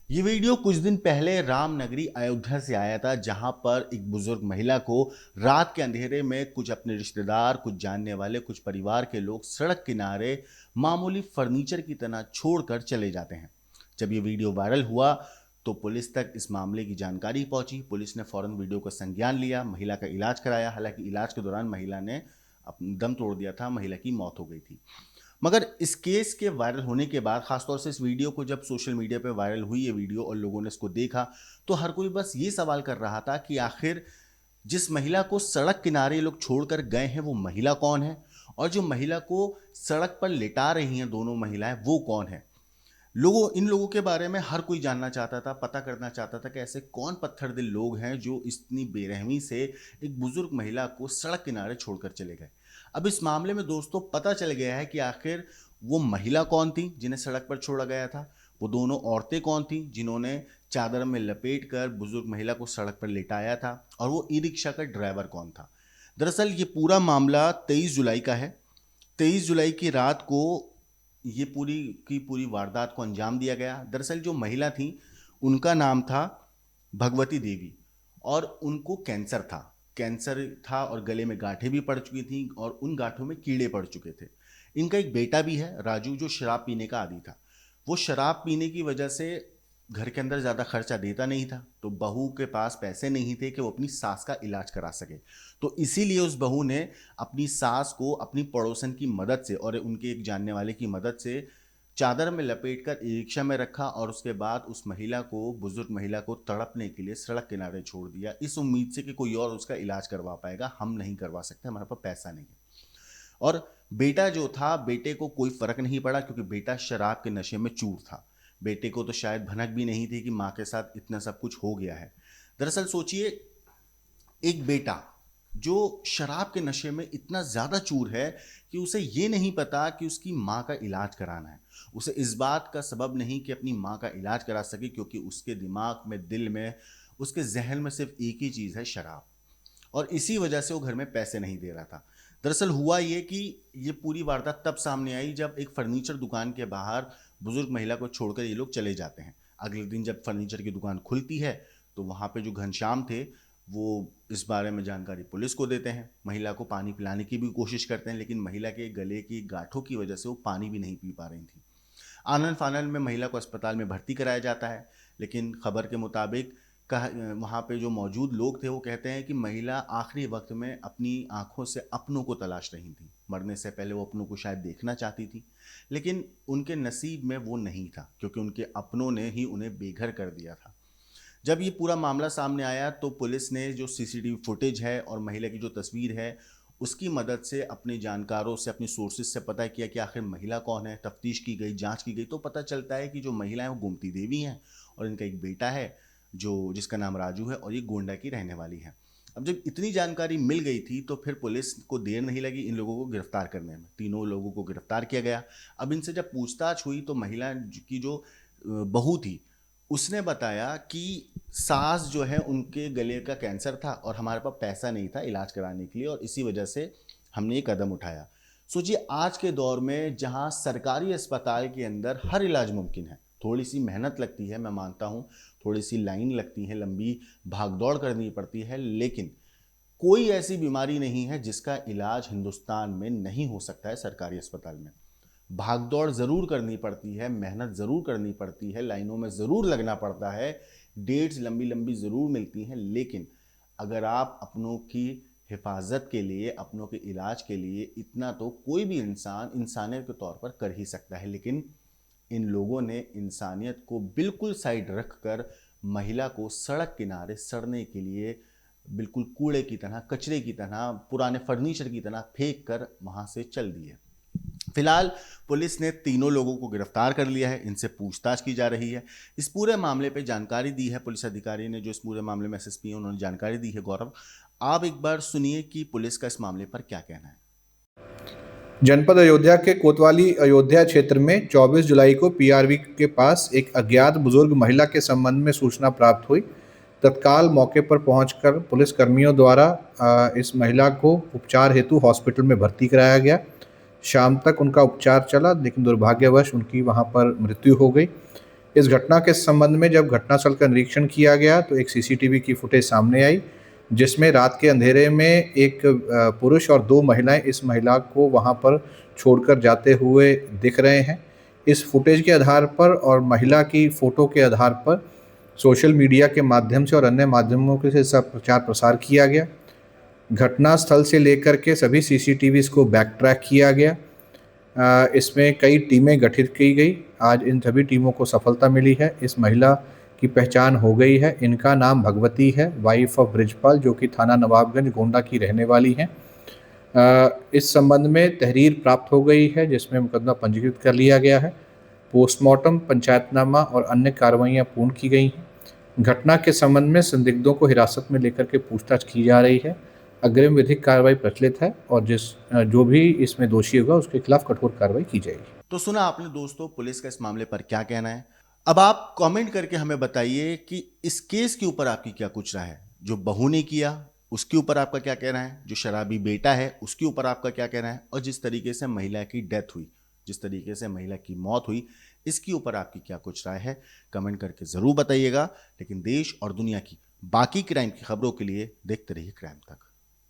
ये वीडियो कुछ दिन पहले रामनगरी अयोध्या से आया था, जहां पर एक बुजुर्ग महिला को रात के अंधेरे में कुछ अपने रिश्तेदार, कुछ जानने वाले, कुछ परिवार के लोग सड़क किनारे मामूली फर्नीचर की तरह छोड़कर चले जाते हैं। जब ये वीडियो वायरल हुआ तो पुलिस तक इस मामले की जानकारी पहुंची। पुलिस ने फौरन वीडियो का संज्ञान लिया, महिला का इलाज कराया। हालांकि इलाज के दौरान महिला ने अपना दम तोड़ दिया था, महिला की मौत हो गई थी। मगर इस केस के वायरल होने के बाद, खासतौर से इस वीडियो को जब सोशल मीडिया पे वायरल हुई ये वीडियो और लोगों ने इसको देखा, तो हर कोई बस ये सवाल कर रहा था कि आखिर जिस महिला को सड़क किनारे लोग छोड़कर गए हैं वो महिला कौन है, और जो महिला को सड़क पर लिटा रही हैं दोनों महिलाएं, वो कौन है। इन लोगों के बारे में हर कोई जानना चाहता था, पता करना चाहता था कि ऐसे कौन पत्थर दिल लोग हैं जो इतनी बेरहमी से एक बुजुर्ग महिला को सड़क किनारे छोड़कर चले गए। अब इस मामले में दोस्तों पता चल गया है कि आखिर वो महिला कौन थी जिन्हें सड़क पर छोड़ा गया था, वो दोनों औरतें कौन थी जिन्होंने चादर में लपेट कर बुजुर्ग महिला को सड़क पर लिटाया था, और वो ई रिक्शा का ड्राइवर कौन था। दरअसल ये पूरा मामला 23 जुलाई का है। 23 जुलाई की रात को ये पूरी की पूरी वारदात को अंजाम दिया गया। दरअसल जो महिला थी उनका नाम था भगवती देवी, और उनको कैंसर था और गले में गांठें भी पड़ चुकी थी और उन गांठों में कीड़े पड़ चुके थे। इनका एक बेटा भी है, राजू, जो शराब पीने का आदी था। वो शराब पीने की वजह से घर के अंदर ज़्यादा खर्चा देता नहीं था, तो बहू के पास पैसे नहीं थे कि वो अपनी सास का इलाज करा सके। तो इसीलिए उस बहू ने अपनी सास को अपनी पड़ोसन की मदद से और उनके एक जानने वाले की मदद से चादर में लपेटकर ई रिक्शा में रखा, और उसके बाद उस महिला को, बुजुर्ग महिला को तड़पने के लिए सड़क किनारे छोड़ दिया, इस उम्मीद से कि कोई और उसका इलाज करवा पाएगा। हम नहीं करवा सकते, हमारे पास पैसा नहीं है। और बेटा जो था, बेटे को कोई फर्क नहीं पड़ा क्योंकि बेटा शराब के नशे में चूर था। बेटे को तो शायद भनक भी नहीं थी कि माँ के साथ इतना सब कुछ हो गया है। दरअसल सोचिए, एक बेटा जो शराब के नशे में इतना ज़्यादा चूर है कि उसे ये नहीं पता कि उसकी माँ का इलाज कराना है। उसे इस बात का सबब नहीं कि अपनी माँ का इलाज करा सके, क्योंकि उसके दिमाग में, दिल में, उसके जहन में सिर्फ एक ही चीज़ है, शराब। और इसी वजह से वो घर में पैसे नहीं दे रहा था। दरअसल हुआ ये कि ये पूरी वारदात तब सामने आई जब एक फर्नीचर दुकान के बाहर बुजुर्ग महिला को छोड़कर ये लोग चले जाते हैं। अगले दिन जब फर्नीचर की दुकान खुलती है तो वहाँ पे जो घनश्याम थे वो इस बारे में जानकारी पुलिस को देते हैं। महिला को पानी पिलाने की भी कोशिश करते हैं, लेकिन महिला के गले की गांठों की वजह से वो पानी भी नहीं पी पा रही थी। आनन फानन में महिला को अस्पताल में भर्ती कराया जाता है, लेकिन खबर के मुताबिक कहा, वहाँ पे जो मौजूद लोग थे वो कहते हैं कि महिला आखिरी वक्त में अपनी आंखों से अपनों को तलाश रही थी। मरने से पहले वो अपनों को शायद देखना चाहती थी, लेकिन उनके नसीब में वो नहीं था, क्योंकि उनके अपनों ने ही उन्हें बेघर कर दिया था। जब ये पूरा मामला सामने आया तो पुलिस ने जो सीसीटीवी फुटेज है और महिला की जो तस्वीर है उसकी मदद से अपने जानकारों से, अपनी सोर्सेज से पता किया कि आखिर महिला कौन है। तफ्तीश की गई, जांच की गई, तो पता चलता है कि जो महिला है वो गोमती देवी हैं, और इनका एक बेटा है जो जिसका नाम राजू है, और ये गोंडा की रहने वाली है। अब जब इतनी जानकारी मिल गई थी तो फिर पुलिस को देर नहीं लगी इन लोगों को गिरफ्तार करने में। तीनों लोगों को गिरफ्तार किया गया। अब इनसे जब पूछताछ हुई तो महिला की जो बहू थी उसने बताया कि सास जो है उनके गले का कैंसर था और हमारे पास पैसा नहीं था इलाज कराने के लिए, और इसी वजह से हमने ये कदम उठाया। सोचिए, आज के दौर में जहां सरकारी अस्पताल के अंदर हर इलाज मुमकिन है, थोड़ी सी मेहनत लगती है, मैं मानता हूं, थोड़ी सी लाइन लगती है, लंबी भागदौड़ करनी पड़ती है, लेकिन कोई ऐसी बीमारी नहीं है जिसका इलाज हिंदुस्तान में नहीं हो सकता है सरकारी अस्पताल में। भागदौड़ ज़रूर करनी पड़ती है, मेहनत ज़रूर करनी पड़ती है, लाइनों में ज़रूर लगना पड़ता है, डेट्स लंबी लंबी ज़रूर मिलती हैं, लेकिन अगर आप अपनों की हिफाजत के लिए, अपनों के इलाज के लिए इतना तो कोई भी इंसान इंसानियत के तौर पर कर ही सकता है। लेकिन इन लोगों ने इंसानियत को बिल्कुल साइड रख कर महिला को सड़क किनारे सड़ने के लिए बिल्कुल कूड़े की तरह, कचरे की तरह, पुराने फर्नीचर की तरह फेंक कर वहाँ से चल दिए। फिलहाल पुलिस ने तीनों लोगों को गिरफ्तार कर लिया है, इनसे पूछताछ की जा रही है। इस पूरे मामले पे जानकारी दी है पुलिस अधिकारी ने, जो इस पूरे मामले में एसएसपी हैं, उन्होंने जानकारी दी है। गौरव, आप एक बार सुनिए कि पुलिस का इस मामले पर क्या कहना है। जनपद अयोध्या के कोतवाली अयोध्या क्षेत्र में 24 जुलाई को पीआरवी के पास एक अज्ञात बुजुर्ग महिला के संबंध में सूचना प्राप्त हुई। तत्काल मौके पर पहुंचकर पुलिस कर्मियों द्वारा इस महिला को उपचार हेतु हॉस्पिटल में भर्ती कराया गया। शाम तक उनका उपचार चला, लेकिन दुर्भाग्यवश उनकी वहां पर मृत्यु हो गई। इस घटना के संबंध में जब घटनास्थल का निरीक्षण किया गया तो एक सीसीटीवी की फुटेज सामने आई, जिसमें रात के अंधेरे में एक पुरुष और 2 महिलाएं इस महिला को वहां पर छोड़कर जाते हुए दिख रहे हैं। इस फुटेज के आधार पर और महिला की फ़ोटो के आधार पर सोशल मीडिया के माध्यम से और अन्य माध्यमों के से इसका प्रचार प्रसार किया गया। घटनास्थल से लेकर के सभी सीसीटीवीज़ को बैक ट्रैक किया गया। इसमें कई टीमें गठित की गई। आज इन सभी टीमों को सफलता मिली है। इस महिला की पहचान हो गई है। इनका नाम भगवती है, वाइफ ऑफ ब्रिजपाल, जो कि थाना नवाबगंज गोंडा की रहने वाली हैं। इस संबंध में तहरीर प्राप्त हो गई है, जिसमें मुकदमा पंजीकृत कर लिया गया है। पोस्टमार्टम, पंचायतनामा और अन्य कार्रवाइयाँ पूर्ण की गई हैं। घटना के संबंध में संदिग्धों को हिरासत में लेकर के पूछताछ की जा रही है। अग्रिम विधिक कार्रवाई प्रचलित है और जो भी इसमें दोषी होगा उसके खिलाफ कठोर कार्रवाई की जाएगी। तो सुना आपने दोस्तों, पुलिस का इस मामले पर क्या कहना है। अब आप कमेंट करके हमें बताइए कि इस केस के ऊपर आपकी क्या कुछ राय है। जो बहू ने किया उसके ऊपर आपका क्या कहना है, जो शराबी बेटा है उसके ऊपर आपका क्या कहना है, और जिस तरीके से महिला की डेथ हुई, जिस तरीके से महिला की मौत हुई, इसके ऊपर आपकी क्या कुछ राय है, कमेंट करके ज़रूर बताइएगा। लेकिन देश और दुनिया की बाकी क्राइम की खबरों के लिए देखते रहिए क्राइम तक।